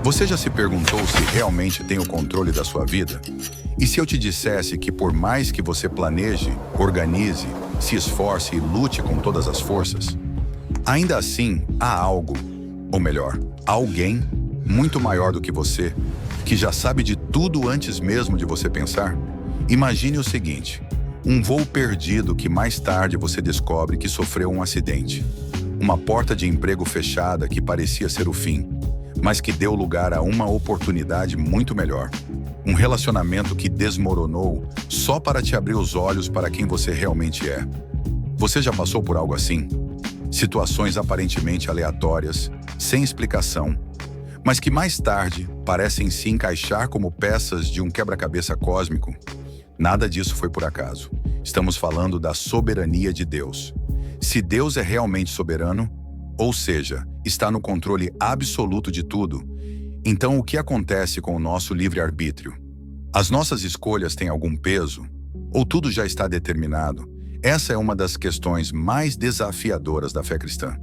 Você já se perguntou se realmente tem o controle da sua vida? E se eu te dissesse que por mais que você planeje, organize, se esforce e lute com todas as forças, ainda assim há algo, ou melhor, alguém muito maior do que você, que já sabe de tudo antes mesmo de você pensar? Imagine o seguinte: um voo perdido que mais tarde você descobre que sofreu um acidente. Uma porta de emprego fechada que parecia ser o fim, mas que deu lugar a uma oportunidade muito melhor. Um relacionamento que desmoronou só para te abrir os olhos para quem você realmente é. Você já passou por algo assim? Situações aparentemente aleatórias, sem explicação, mas que mais tarde parecem se encaixar como peças de um quebra-cabeça cósmico. Nada disso foi por acaso. Estamos falando da soberania de Deus. Se Deus é realmente soberano, ou seja, está no controle absoluto de tudo, então o que acontece com o nosso livre-arbítrio? As nossas escolhas têm algum peso? Ou tudo já está determinado? Essa é uma das questões mais desafiadoras da fé cristã.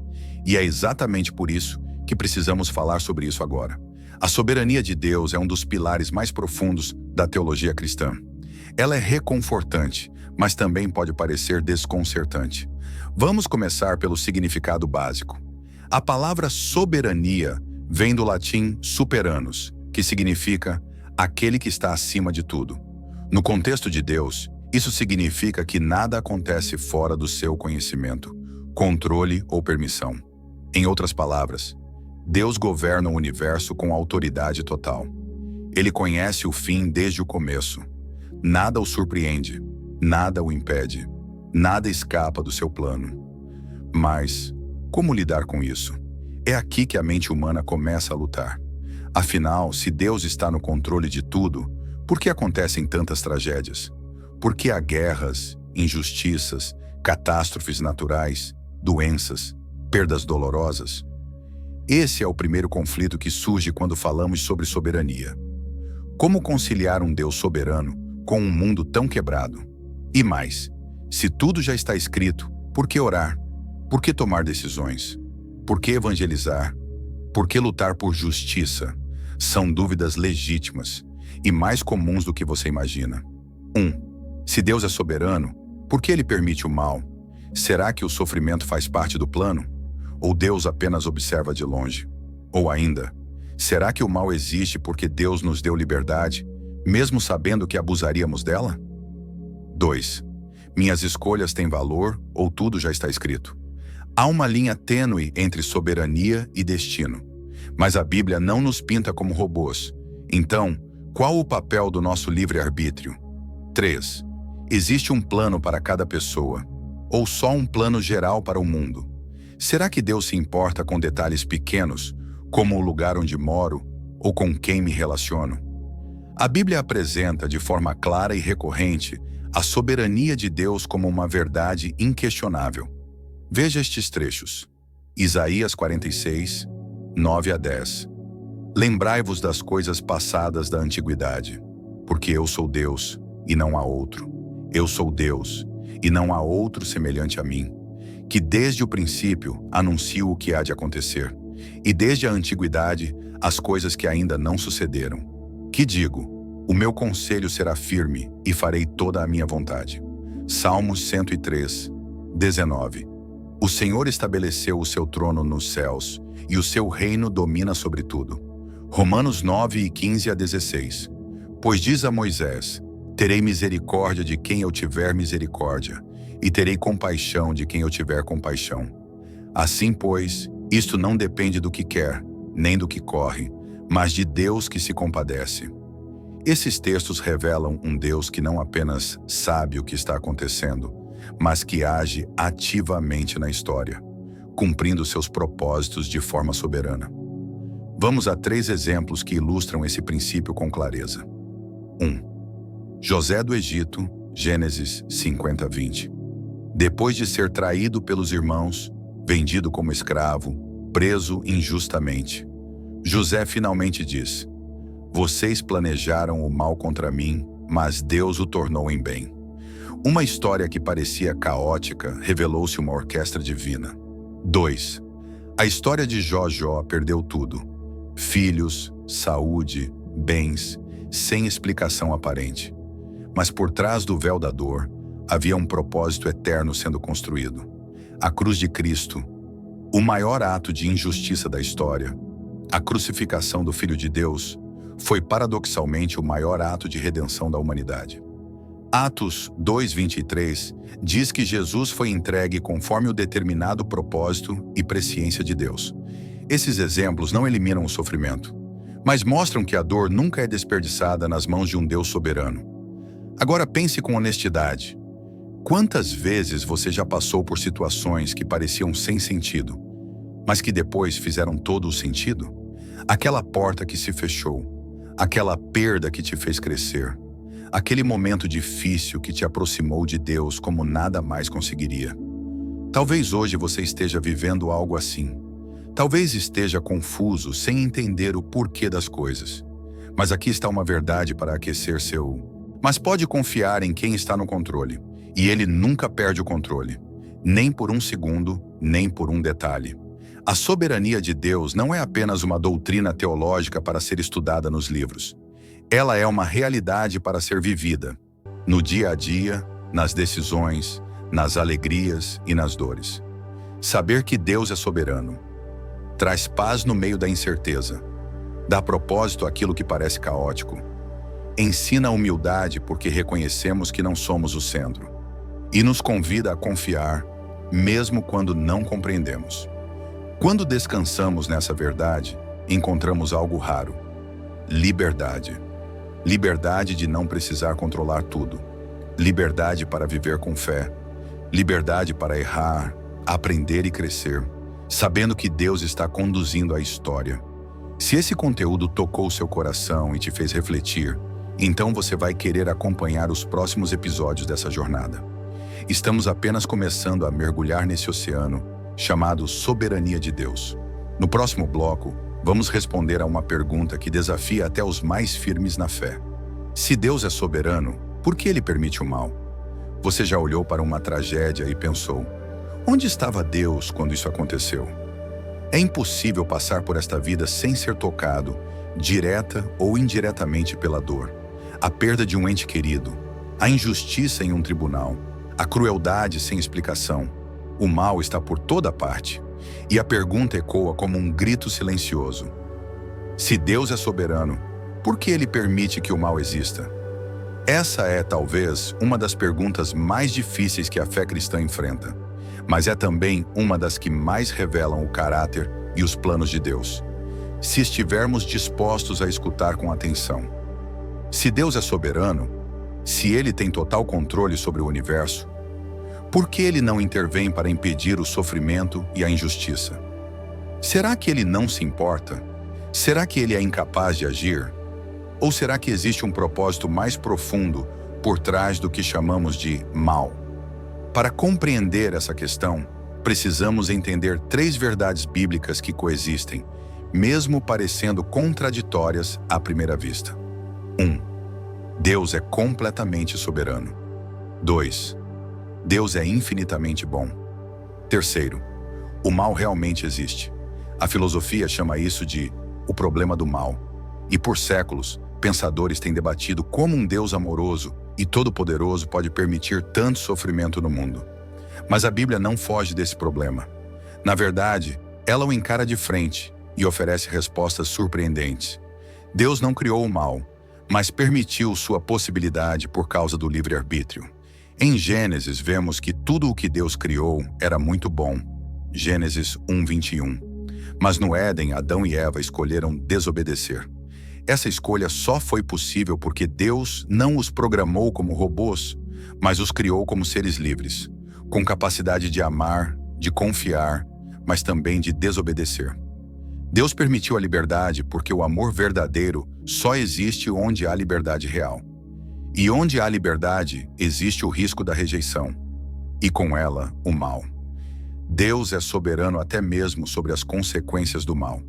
E é exatamente por isso que precisamos falar sobre isso agora. A soberania de Deus é um dos pilares mais profundos da teologia cristã. Ela é reconfortante, mas também pode parecer desconcertante. Vamos começar pelo significado básico. A palavra soberania vem do latim superanos, que significa aquele que está acima de tudo. No contexto de Deus, isso significa que nada acontece fora do seu conhecimento, controle ou permissão. Em outras palavras, Deus governa o universo com autoridade total. Ele conhece o fim desde o começo. Nada o surpreende, nada o impede, nada escapa do seu plano. Mas como lidar com isso? É aqui que a mente humana começa a lutar. Afinal, se Deus está no controle de tudo, por que acontecem tantas tragédias? Por que há guerras, injustiças, catástrofes naturais, doenças, perdas dolorosas? Esse é o primeiro conflito que surge quando falamos sobre soberania. Como conciliar um Deus soberano com um mundo tão quebrado? E mais, se tudo já está escrito, por que orar? Por que tomar decisões? Por que evangelizar? Por que lutar por justiça? São dúvidas legítimas e mais comuns do que você imagina. 1. Se Deus é soberano, por que Ele permite o mal? Será que o sofrimento faz parte do plano? Ou Deus apenas observa de longe? Ou ainda, será que o mal existe porque Deus nos deu liberdade, mesmo sabendo que abusaríamos dela? 2. Minhas escolhas têm valor ou tudo já está escrito? Há uma linha tênue entre soberania e destino, mas a Bíblia não nos pinta como robôs. Então, qual o papel do nosso livre-arbítrio? 3. Existe um plano para cada pessoa, ou só um plano geral para o mundo? Será que Deus se importa com detalhes pequenos, como o lugar onde moro ou com quem me relaciono? A Bíblia apresenta de forma clara e recorrente a soberania de Deus como uma verdade inquestionável. Veja estes trechos. Isaías 46, 9 a 10. Lembrai-vos das coisas passadas da antiguidade, porque eu sou Deus e não há outro. Eu sou Deus e não há outro semelhante a mim, que desde o princípio anuncio o que há de acontecer, e desde a antiguidade as coisas que ainda não sucederam. Que digo, o meu conselho será firme e farei toda a minha vontade. Salmos 103, 19. O Senhor estabeleceu o seu trono nos céus, e o seu reino domina sobre tudo. Romanos 9 e 15 a 16. Pois diz a Moisés, terei misericórdia de quem eu tiver misericórdia, e terei compaixão de quem eu tiver compaixão. Assim, pois, isto não depende do que quer, nem do que corre, mas de Deus que se compadece. Esses textos revelam um Deus que não apenas sabe o que está acontecendo, mas que age ativamente na história, cumprindo seus propósitos de forma soberana. Vamos a 3 exemplos que ilustram esse princípio com clareza. 1. José do Egito, Gênesis 50, 20. Depois de ser traído pelos irmãos, vendido como escravo, preso injustamente, José finalmente diz: vocês planejaram o mal contra mim, mas Deus o tornou em bem. Uma história que parecia caótica revelou-se uma orquestra divina. 2. A história de Jó perdeu tudo: filhos, saúde, bens, sem explicação aparente. Mas por trás do véu da dor, havia um propósito eterno sendo construído. A cruz de Cristo, o maior ato de injustiça da história, a crucificação do Filho de Deus, foi paradoxalmente o maior ato de redenção da humanidade. Atos 2:23 diz que Jesus foi entregue conforme o determinado propósito e presciência de Deus. Esses exemplos não eliminam o sofrimento, mas mostram que a dor nunca é desperdiçada nas mãos de um Deus soberano. Agora pense com honestidade. Quantas vezes você já passou por situações que pareciam sem sentido, mas que depois fizeram todo o sentido? Aquela porta que se fechou, aquela perda que te fez crescer, aquele momento difícil que te aproximou de Deus como nada mais conseguiria. Talvez hoje você esteja vivendo algo assim. Talvez esteja confuso, sem entender o porquê das coisas. Mas aqui está uma verdade para aquecer seu... Mas pode confiar em quem está no controle. E ele nunca perde o controle. Nem por um segundo, nem por um detalhe. A soberania de Deus não é apenas uma doutrina teológica para ser estudada nos livros. Ela é uma realidade para ser vivida, no dia a dia, nas decisões, nas alegrias e nas dores. Saber que Deus é soberano traz paz no meio da incerteza, dá propósito àquilo que parece caótico, ensina a humildade porque reconhecemos que não somos o centro, e nos convida a confiar, mesmo quando não compreendemos. Quando descansamos nessa verdade, encontramos algo raro: liberdade. Liberdade de não precisar controlar tudo. Liberdade para viver com fé. Liberdade para errar, aprender e crescer, sabendo que Deus está conduzindo a história. Se esse conteúdo tocou seu coração e te fez refletir, então você vai querer acompanhar os próximos episódios dessa jornada. Estamos apenas começando a mergulhar nesse oceano chamado soberania de Deus. No próximo bloco, vamos responder a uma pergunta que desafia até os mais firmes na fé. Se Deus é soberano, por que ele permite o mal? Você já olhou para uma tragédia e pensou: onde estava Deus quando isso aconteceu? É impossível passar por esta vida sem ser tocado, direta ou indiretamente, pela dor, a perda de um ente querido, a injustiça em um tribunal, a crueldade sem explicação. O mal está por toda parte. E a pergunta ecoa como um grito silencioso: se Deus é soberano, por que ele permite que o mal exista? Essa é, talvez, uma das perguntas mais difíceis que a fé cristã enfrenta, mas é também uma das que mais revelam o caráter e os planos de Deus, se estivermos dispostos a escutar com atenção. Se Deus é soberano, se ele tem total controle sobre o universo, por que ele não intervém para impedir o sofrimento e a injustiça? Será que ele não se importa? Será que ele é incapaz de agir? Ou será que existe um propósito mais profundo por trás do que chamamos de mal? Para compreender essa questão, precisamos entender 3 verdades bíblicas que coexistem, mesmo parecendo contraditórias à primeira vista. 1. Deus é completamente soberano. 2. Deus é infinitamente bom. 3. O mal realmente existe. A filosofia chama isso de o problema do mal. E por séculos, pensadores têm debatido como um Deus amoroso e todo-poderoso pode permitir tanto sofrimento no mundo. Mas a Bíblia não foge desse problema. Na verdade, ela o encara de frente e oferece respostas surpreendentes. Deus não criou o mal, mas permitiu sua possibilidade por causa do livre-arbítrio. Em Gênesis, vemos que tudo o que Deus criou era muito bom. Gênesis 1:21. Mas no Éden, Adão e Eva escolheram desobedecer. Essa escolha só foi possível porque Deus não os programou como robôs, mas os criou como seres livres, com capacidade de amar, de confiar, mas também de desobedecer. Deus permitiu a liberdade porque o amor verdadeiro só existe onde há liberdade real. E onde há liberdade, existe o risco da rejeição, e com ela, o mal. Deus é soberano até mesmo sobre as consequências do mal.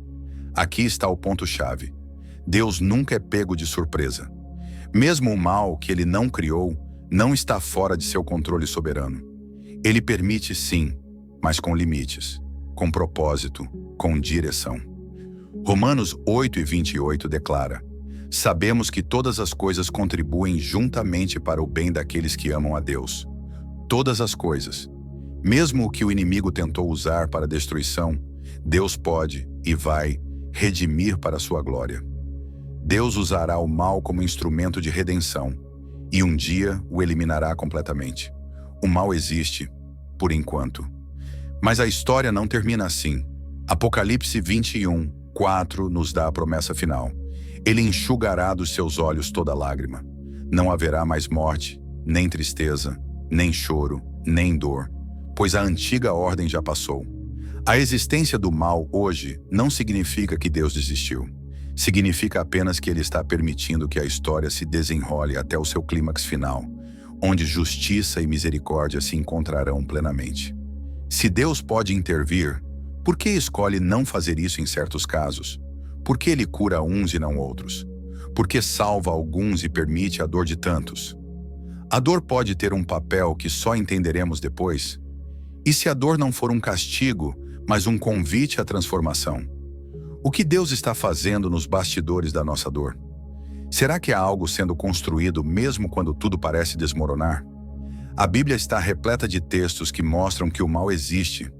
Aqui está o ponto-chave. Deus nunca é pego de surpresa. Mesmo o mal que ele não criou, não está fora de seu controle soberano. Ele permite sim, mas com limites, com propósito, com direção. Romanos 8:28 declara: Sabemos que todas as coisas contribuem juntamente para o bem daqueles que amam a Deus. Todas as coisas. Mesmo o que o inimigo tentou usar para destruição, Deus pode e vai redimir para a sua glória. Deus usará o mal como instrumento de redenção e um dia o eliminará completamente. O mal existe, por enquanto. Mas a história não termina assim. Apocalipse 21:4 nos dá a promessa final. Ele enxugará dos seus olhos toda lágrima. Não haverá mais morte, nem tristeza, nem choro, nem dor, pois a antiga ordem já passou. A existência do mal hoje não significa que Deus desistiu. Significa apenas que Ele está permitindo que a história se desenrole até o seu clímax final, onde justiça e misericórdia se encontrarão plenamente. Se Deus pode intervir, por que escolhe não fazer isso em certos casos? Por que Ele cura uns e não outros? Por que salva alguns e permite a dor de tantos? A dor pode ter um papel que só entenderemos depois? E se a dor não for um castigo, mas um convite à transformação? O que Deus está fazendo nos bastidores da nossa dor? Será que há algo sendo construído mesmo quando tudo parece desmoronar? A Bíblia está repleta de textos que mostram que o mal existe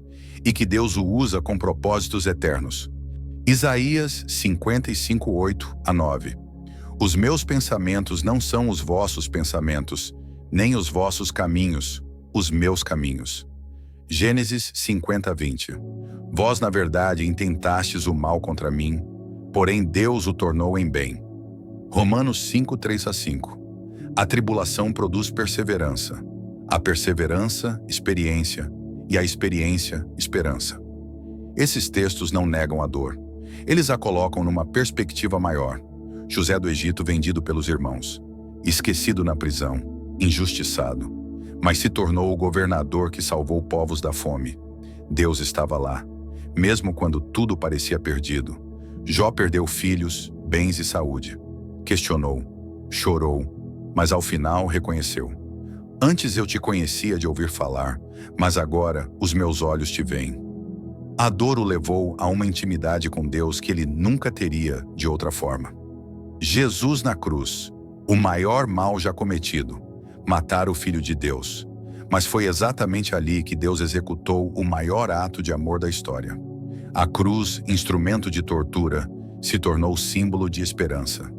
e que Deus o usa com propósitos eternos. Isaías 55:8-9. Os meus pensamentos não são os vossos pensamentos, nem os vossos caminhos, os meus caminhos. Gênesis 50:20. Vós, na verdade, intentastes o mal contra mim, porém Deus o tornou em bem. Romanos 5:3-5. A tribulação produz perseverança. A perseverança, experiência. E a experiência, esperança. Esses textos não negam a dor. Eles a colocam numa perspectiva maior. José do Egito vendido pelos irmãos. Esquecido na prisão. Injustiçado. Mas se tornou o governador que salvou povos da fome. Deus estava lá, mesmo quando tudo parecia perdido. Jó perdeu filhos, bens e saúde. Questionou, chorou, mas ao final reconheceu. Antes eu te conhecia de ouvir falar, mas agora os meus olhos te veem. A dor o levou a uma intimidade com Deus que ele nunca teria de outra forma. Jesus na cruz, o maior mal já cometido, matar o Filho de Deus. Mas foi exatamente ali que Deus executou o maior ato de amor da história. A cruz, instrumento de tortura, se tornou símbolo de esperança.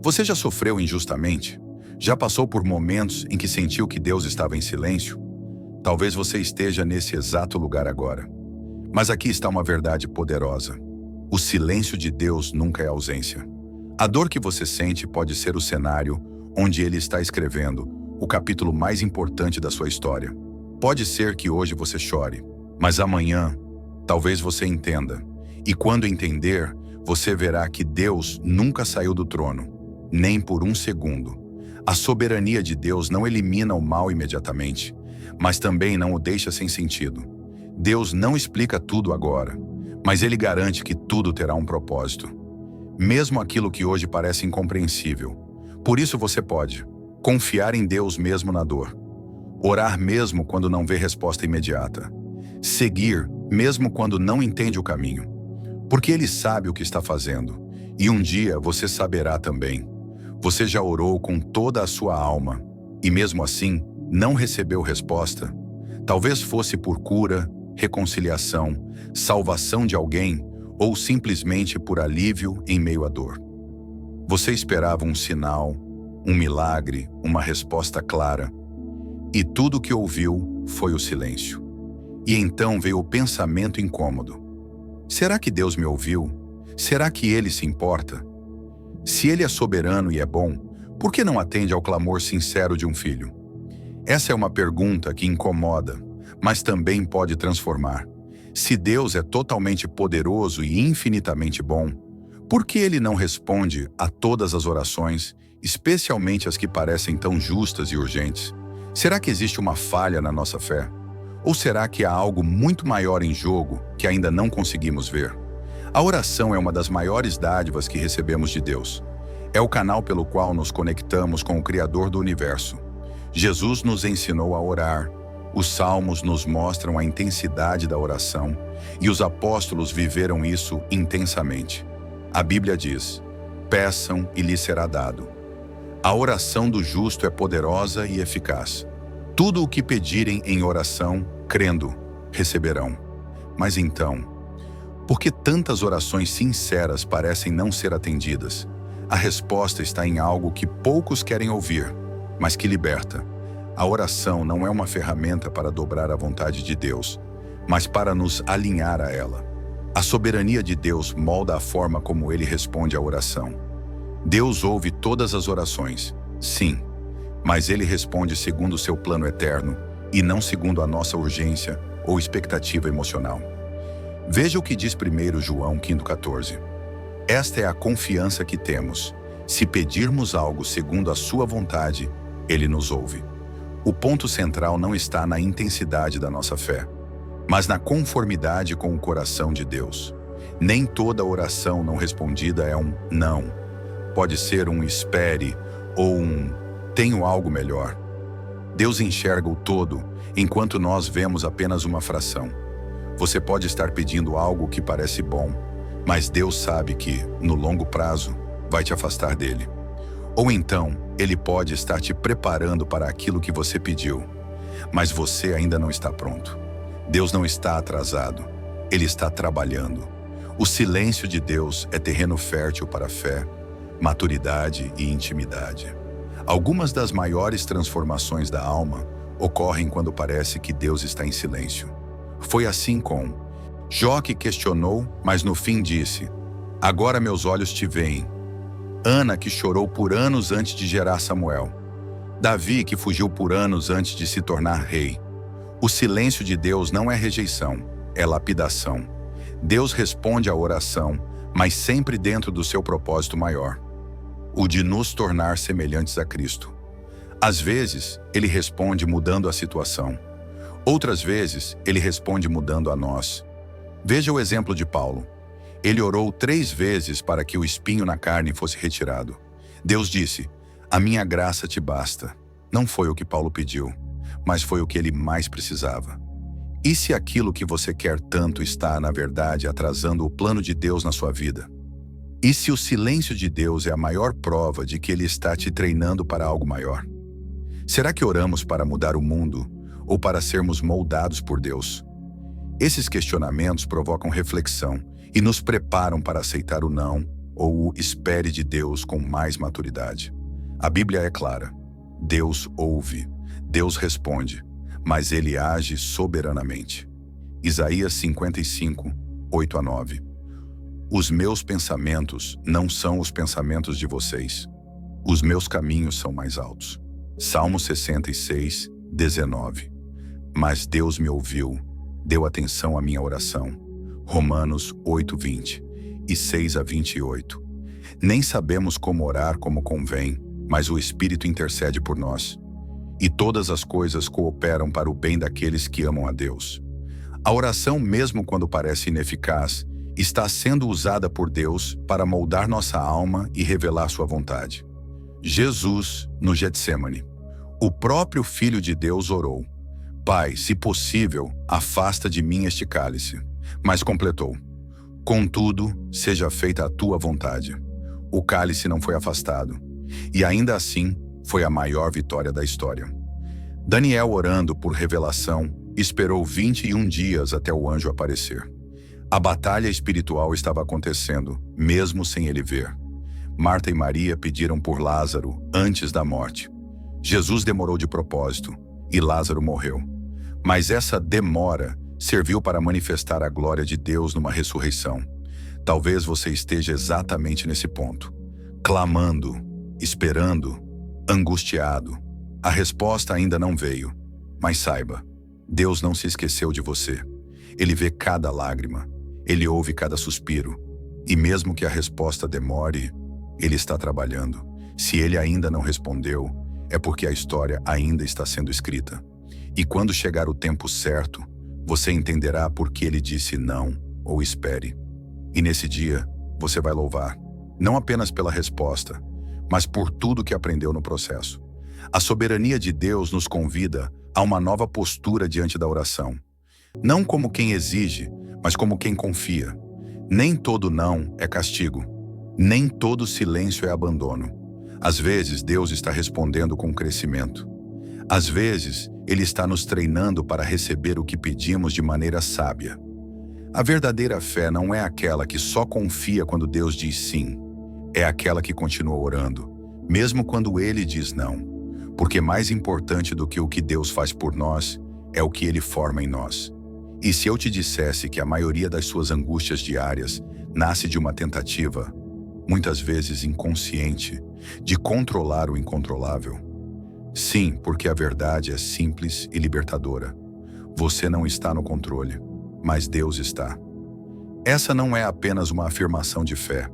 Você já sofreu injustamente? Já passou por momentos em que sentiu que Deus estava em silêncio? Talvez você esteja nesse exato lugar agora. Mas aqui está uma verdade poderosa. O silêncio de Deus nunca é ausência. A dor que você sente pode ser o cenário onde Ele está escrevendo o capítulo mais importante da sua história. Pode ser que hoje você chore, mas amanhã talvez você entenda. E quando entender, você verá que Deus nunca saiu do trono, nem por um segundo. A soberania de Deus não elimina o mal imediatamente, mas também não o deixa sem sentido. Deus não explica tudo agora, mas Ele garante que tudo terá um propósito. Mesmo aquilo que hoje parece incompreensível. Por isso você pode confiar em Deus mesmo na dor. Orar mesmo quando não vê resposta imediata. Seguir mesmo quando não entende o caminho. Porque Ele sabe o que está fazendo. E um dia você saberá também. Você já orou com toda a sua alma e mesmo assim não recebeu resposta? Talvez fosse por cura, reconciliação, salvação de alguém ou simplesmente por alívio em meio à dor. Você esperava um sinal, um milagre, uma resposta clara, e tudo o que ouviu foi o silêncio. E então veio o pensamento incômodo. Será que Deus me ouviu? Será que Ele se importa? Se Ele é soberano e é bom, por que não atende ao clamor sincero de um filho? Essa é uma pergunta que incomoda, mas também pode transformar. Se Deus é totalmente poderoso e infinitamente bom, por que Ele não responde a todas as orações, especialmente as que parecem tão justas e urgentes? Será que existe uma falha na nossa fé? Ou será que há algo muito maior em jogo que ainda não conseguimos ver? A oração é uma das maiores dádivas que recebemos de Deus. É o canal pelo qual nos conectamos com o Criador do Universo. Jesus nos ensinou a orar. Os salmos nos mostram a intensidade da oração e os apóstolos viveram isso intensamente. A Bíblia diz: peçam e lhes será dado. A oração do justo é poderosa e eficaz. Tudo o que pedirem em oração, crendo, receberão. Mas então, por que tantas orações sinceras parecem não ser atendidas? A resposta está em algo que poucos querem ouvir, mas que liberta. A oração não é uma ferramenta para dobrar a vontade de Deus, mas para nos alinhar a ela. A soberania de Deus molda a forma como Ele responde à oração. Deus ouve todas as orações, sim, mas Ele responde segundo o seu plano eterno e não segundo a nossa urgência ou expectativa emocional. Veja o que diz 1 João 5,14. Esta é a confiança que temos. Se pedirmos algo segundo a sua vontade, Ele nos ouve. O ponto central não está na intensidade da nossa fé, mas na conformidade com o coração de Deus. Nem toda oração não respondida é um não. Pode ser um espere ou um tenho algo melhor. Deus enxerga o todo, enquanto nós vemos apenas uma fração. Você pode estar pedindo algo que parece bom, mas Deus sabe que, no longo prazo, vai te afastar dele. Ou então, Ele pode estar te preparando para aquilo que você pediu, mas você ainda não está pronto. Deus não está atrasado, Ele está trabalhando. O silêncio de Deus é terreno fértil para a fé, maturidade e intimidade. Algumas das maiores transformações da alma ocorrem quando parece que Deus está em silêncio. Foi assim com Jó, que questionou, mas no fim disse: agora meus olhos te veem. Ana, que chorou por anos antes de gerar Samuel. Davi, que fugiu por anos antes de se tornar rei. O silêncio de Deus não é rejeição, é lapidação. Deus responde à oração, mas sempre dentro do seu propósito maior, o de nos tornar semelhantes a Cristo. Às vezes, Ele responde mudando a situação. Outras vezes, Ele responde mudando a nós. Veja o exemplo de Paulo. Ele orou 3 vezes para que o espinho na carne fosse retirado. Deus disse: a minha graça te basta. Não foi o que Paulo pediu, mas foi o que ele mais precisava. E se aquilo que você quer tanto está, na verdade, atrasando o plano de Deus na sua vida? E se o silêncio de Deus é a maior prova de que Ele está te treinando para algo maior? Será que oramos para mudar o mundo ou para sermos moldados por Deus? Esses questionamentos provocam reflexão e nos preparam para aceitar o não ou o espere de Deus com mais maturidade. A Bíblia é clara. Deus ouve, Deus responde, mas Ele age soberanamente. Isaías 55, 8-9. Os meus pensamentos não são os pensamentos de vocês. Os meus caminhos são mais altos. Salmo 66, 19. Mas Deus me ouviu, deu atenção à minha oração. Romanos 8, 20 e 6-28. Nem sabemos como orar como convém, mas o Espírito intercede por nós. E todas as coisas cooperam para o bem daqueles que amam a Deus. A oração, mesmo quando parece ineficaz, está sendo usada por Deus para moldar nossa alma e revelar sua vontade. Jesus, no Getsêmani. O próprio Filho de Deus orou: Pai, se possível, afasta de mim este cálice. Mas completou: contudo, seja feita a tua vontade. O cálice não foi afastado, e ainda assim foi a maior vitória da história. Daniel, orando por revelação, esperou 21 dias até o anjo aparecer. A batalha espiritual estava acontecendo, mesmo sem ele ver. Marta e Maria pediram por Lázaro antes da morte. Jesus demorou de propósito, e Lázaro morreu. Mas essa demora serviu para manifestar a glória de Deus numa ressurreição. Talvez você esteja exatamente nesse ponto, clamando, esperando, angustiado. A resposta ainda não veio, mas saiba, Deus não se esqueceu de você. Ele vê cada lágrima, Ele ouve cada suspiro, e mesmo que a resposta demore, Ele está trabalhando. Se Ele ainda não respondeu, é porque a história ainda está sendo escrita. E quando chegar o tempo certo, você entenderá por que Ele disse não ou espere. E nesse dia, você vai louvar, não apenas pela resposta, mas por tudo que aprendeu no processo. A soberania de Deus nos convida a uma nova postura diante da oração. Não como quem exige, mas como quem confia. Nem todo não é castigo. Nem todo silêncio é abandono. Às vezes, Deus está respondendo com crescimento. Às vezes, Ele está nos treinando para receber o que pedimos de maneira sábia. A verdadeira fé não é aquela que só confia quando Deus diz sim. É aquela que continua orando, mesmo quando Ele diz não. Porque mais importante do que o que Deus faz por nós é o que Ele forma em nós. E se eu te dissesse que a maioria das suas angústias diárias nasce de uma tentativa, muitas vezes inconsciente, de controlar o incontrolável? Sim, porque a verdade é simples e libertadora. Você não está no controle, mas Deus está. Essa não é apenas uma afirmação de fé.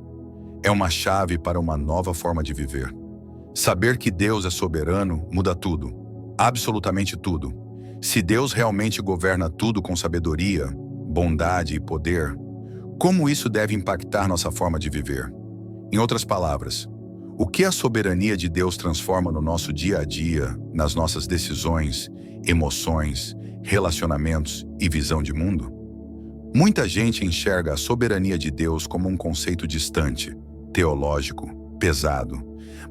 É uma chave para uma nova forma de viver. Saber que Deus é soberano muda tudo, absolutamente tudo. Se Deus realmente governa tudo com sabedoria, bondade e poder, como isso deve impactar nossa forma de viver? Em outras palavras, o que a soberania de Deus transforma no nosso dia a dia, nas nossas decisões, emoções, relacionamentos e visão de mundo? Muita gente enxerga a soberania de Deus como um conceito distante, teológico, pesado,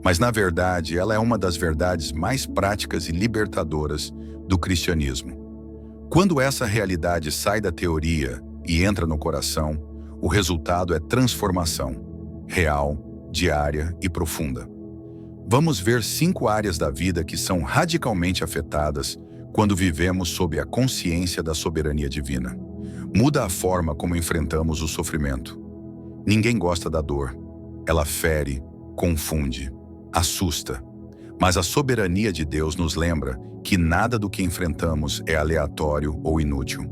mas na verdade ela é uma das verdades mais práticas e libertadoras do cristianismo. Quando essa realidade sai da teoria e entra no coração, o resultado é transformação, real, diária e profunda. Vamos ver 5 áreas da vida que são radicalmente afetadas quando vivemos sob a consciência da soberania divina. Muda a forma como enfrentamos o sofrimento. Ninguém gosta da dor. Ela fere, confunde, assusta. Mas a soberania de Deus nos lembra que nada do que enfrentamos é aleatório ou inútil.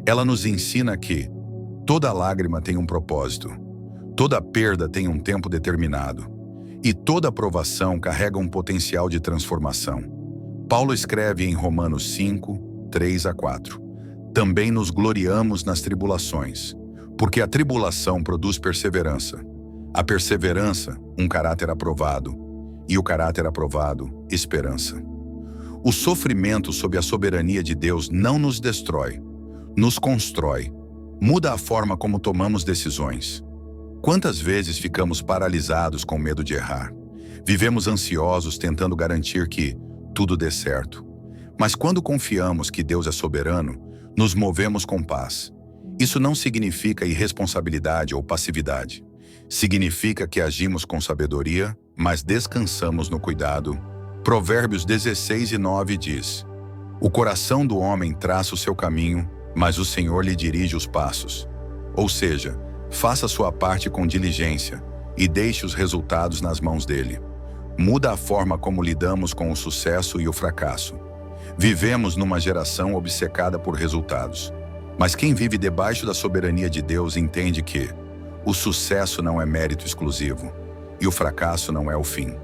Ela nos ensina que toda lágrima tem um propósito, toda perda tem um tempo determinado, e toda provação carrega um potencial de transformação. Paulo escreve em Romanos 5, 3-4. Também nos gloriamos nas tribulações, porque a tribulação produz perseverança. A perseverança, um caráter aprovado, e o caráter aprovado, esperança. O sofrimento sob a soberania de Deus não nos destrói, nos constrói, muda a forma como tomamos decisões. Quantas vezes ficamos paralisados com medo de errar? Vivemos ansiosos tentando garantir que tudo dê certo. Mas quando confiamos que Deus é soberano, nos movemos com paz. Isso não significa irresponsabilidade ou passividade. Significa que agimos com sabedoria, mas descansamos no cuidado. Provérbios 16:9 diz: O coração do homem traça o seu caminho, mas o Senhor lhe dirige os passos. Ou seja, faça sua parte com diligência e deixe os resultados nas mãos dele. Muda a forma como lidamos com o sucesso e o fracasso. Vivemos numa geração obcecada por resultados. Mas quem vive debaixo da soberania de Deus entende que o sucesso não é mérito exclusivo e o fracasso não é o fim.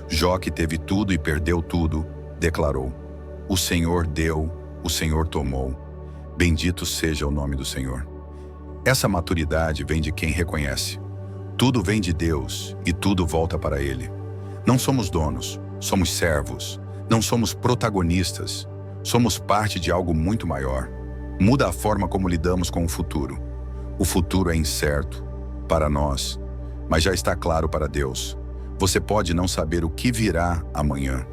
Jó, que teve tudo e perdeu tudo, declarou: O Senhor deu, o Senhor tomou. Bendito seja o nome do Senhor. Essa maturidade vem de quem reconhece. Tudo vem de Deus e tudo volta para Ele. Não somos donos, somos servos. Não somos protagonistas, somos parte de algo muito maior. Muda a forma como lidamos com o futuro. O futuro é incerto para nós, mas já está claro para Deus. Você pode não saber o que virá amanhã,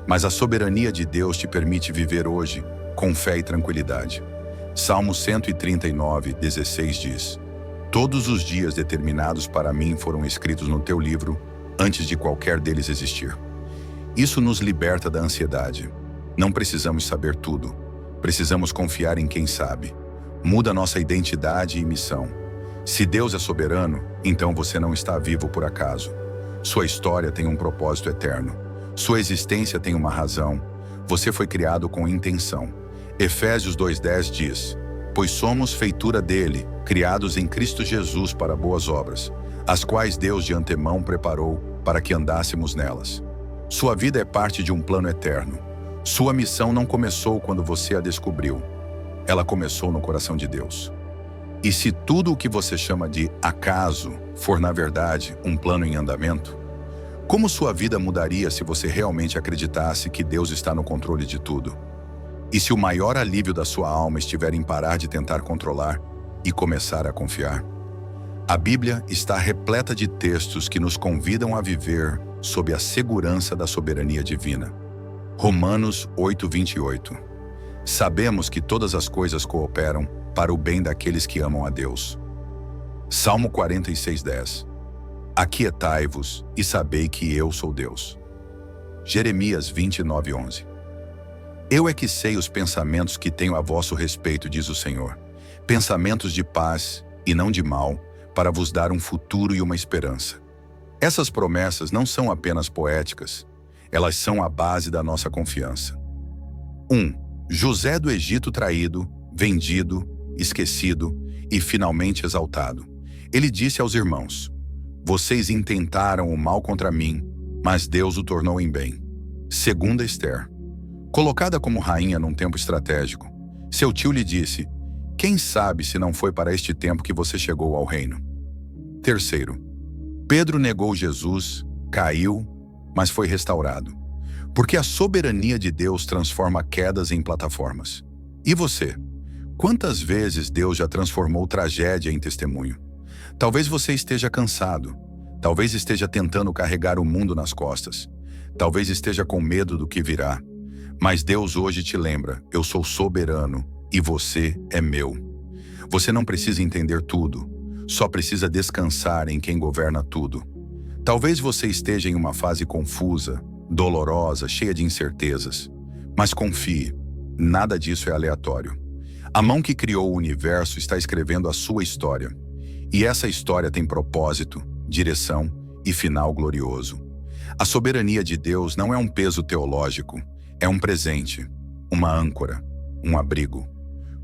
mas a soberania de Deus te permite viver hoje com fé e tranquilidade. Salmo 139:16 diz: Todos os dias determinados para mim foram escritos no teu livro, antes de qualquer deles existir. Isso nos liberta da ansiedade. Não precisamos saber tudo. Precisamos confiar em quem sabe. Muda nossa identidade e missão. Se Deus é soberano, então você não está vivo por acaso. Sua história tem um propósito eterno. Sua existência tem uma razão. Você foi criado com intenção. Efésios 2:10 diz: Pois somos feitura dele, criados em Cristo Jesus para boas obras, as quais Deus de antemão preparou para que andássemos nelas. Sua vida é parte de um plano eterno. Sua missão não começou quando você a descobriu. Ela começou no coração de Deus. E se tudo o que você chama de acaso for, na verdade, um plano em andamento, como sua vida mudaria se você realmente acreditasse que Deus está no controle de tudo? E se o maior alívio da sua alma estiver em parar de tentar controlar e começar a confiar? A Bíblia está repleta de textos que nos convidam a viver sob a segurança da soberania divina. Romanos 8:28. Sabemos que todas as coisas cooperam para o bem daqueles que amam a Deus. Salmo 46:10. Aquietai-vos e sabei que eu sou Deus. Jeremias 29:11. Eu é que sei os pensamentos que tenho a vosso respeito, diz o Senhor, pensamentos de paz e não de mal, para vos dar um futuro e uma esperança. Essas promessas não são apenas poéticas, elas são a base da nossa confiança. 1. José do Egito traído, vendido, esquecido e finalmente exaltado. Ele disse aos irmãos: vocês intentaram o mal contra mim, mas Deus o tornou em bem. 2 Esther. Colocada como rainha num tempo estratégico, seu tio lhe disse: quem sabe se não foi para este tempo que você chegou ao reino. 3. Pedro negou Jesus, caiu, mas foi restaurado. Porque a soberania de Deus transforma quedas em plataformas. E você? Quantas vezes Deus já transformou tragédia em testemunho? Talvez você esteja cansado. Talvez esteja tentando carregar o mundo nas costas. Talvez esteja com medo do que virá. Mas Deus hoje te lembra: eu sou soberano e você é meu. Você não precisa entender tudo, só precisa descansar em quem governa tudo. Talvez você esteja em uma fase confusa, dolorosa, cheia de incertezas. Mas confie, nada disso é aleatório. A mão que criou o universo está escrevendo a sua história. E essa história tem propósito, direção e final glorioso. A soberania de Deus não é um peso teológico, é um presente, uma âncora, um abrigo.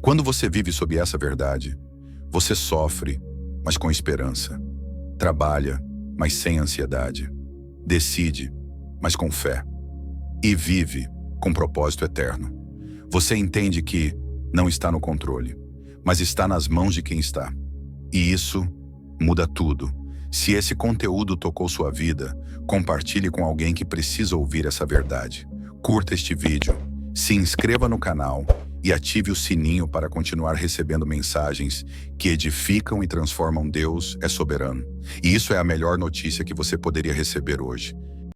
Quando você vive sob essa verdade, você sofre, mas com esperança. Trabalha, mas sem ansiedade. Decide, mas com fé. E vive com propósito eterno. Você entende que não está no controle, mas está nas mãos de quem está. E isso muda tudo. Se esse conteúdo tocou sua vida, compartilhe com alguém que precisa ouvir essa verdade. Curta este vídeo, se inscreva no canal e ative o sininho para continuar recebendo mensagens que edificam e transformam. Deus é soberano. E isso é a melhor notícia que você poderia receber hoje.